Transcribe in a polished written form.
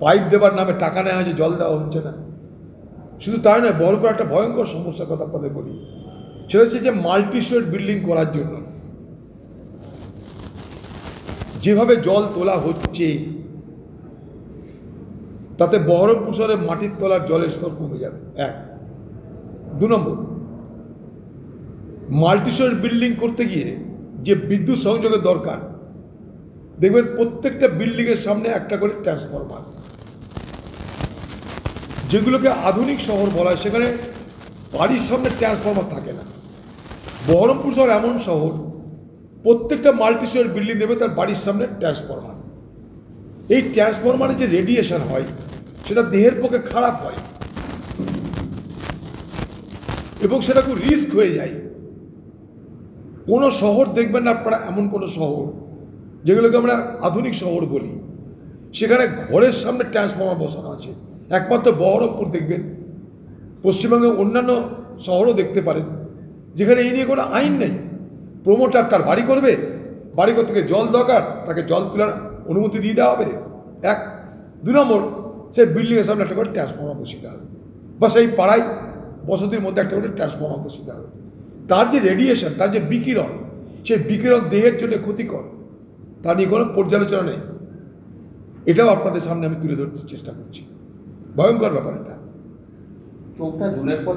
Pipe দেবার নামে টাকা নেওয়া হয়েছে, জল দেওয়া হচ্ছে না। শুধু তাই নয়, বহরমপুর একটা ভয়ঙ্কর সমস্যার কথা আপনাদের বলি, সেটা হচ্ছে যে মাল্টি স্টোরেজ বিল্ডিং করার জন্য যেভাবে জল তোলা হচ্ছে, তাতে বহরমপুর শহরে মাটির তলার জলের স্তর কমে যাবে, এক। 2 নম্বর, মাল্টি স্টোরেজ বিল্ডিং করতে গিয়ে যে বিদ্যুৎ সংযোগের দরকার, দেখবেন প্রত্যেকটা বিল্ডিংয়ের সামনে একটা করে ট্রান্সফরমার। যেগুলোকে আধুনিক শহর বলা হয়, সেখানে বাড়ির সামনে ট্রান্সফরমার থাকে না। বহরমপুর শহর এমন শহর, প্রত্যেকটা মাল্টি স্টোরেজ বিল্ডিং দেবে তার বাড়ির সামনে ট্রান্সফরমার। এই ট্রান্সফরমারে যে রেডিয়েশন হয়, সেটা দেহের পক্ষে খারাপ হয় এবং সেটা খুব রিস্ক হয়ে যায়। কোনো শহর দেখবেন না আপনারা, এমন কোনো শহর যেগুলোকে আমরা আধুনিক শহর বলি, সেখানে ঘরের সামনে ট্রান্সফরমার বসানো আছে। একমাত্র বহরমপুর দেখবেন, পশ্চিমবঙ্গের অন্যান্য শহরও দেখতে পারেন, যেখানে এই নিয়ে কোনো আইন নেই। প্রমোটার তার বাড়ি করবে, বাড়ি করতে গিয়ে জল দরকার, তাকে জল তোলার অনুমতি দিয়ে দেওয়া হবে, এক। 2 নম্বর, সেই বিল্ডিংয়ের সামনে একটা করে ট্রান্সফরমার বসিয়ে দেওয়া হবে, বা সেই পাড়ায় বসতির মধ্যে একটা করে ট্রান্সফরমার বসিয়ে দেওয়া হবে। তার যে রেডিয়েশন, তার যে বিকিরণ, সেই বিকিরণ দেহের জন্য ক্ষতিকর, তা নিয়ে কোনো পর্যালোচনা নেই। এটাও আপনাদের সামনে আমি তুলে ধরতে চেষ্টা করছি। ভয়ঙ্কর ব্যাপার এটা। 4 জুনের পর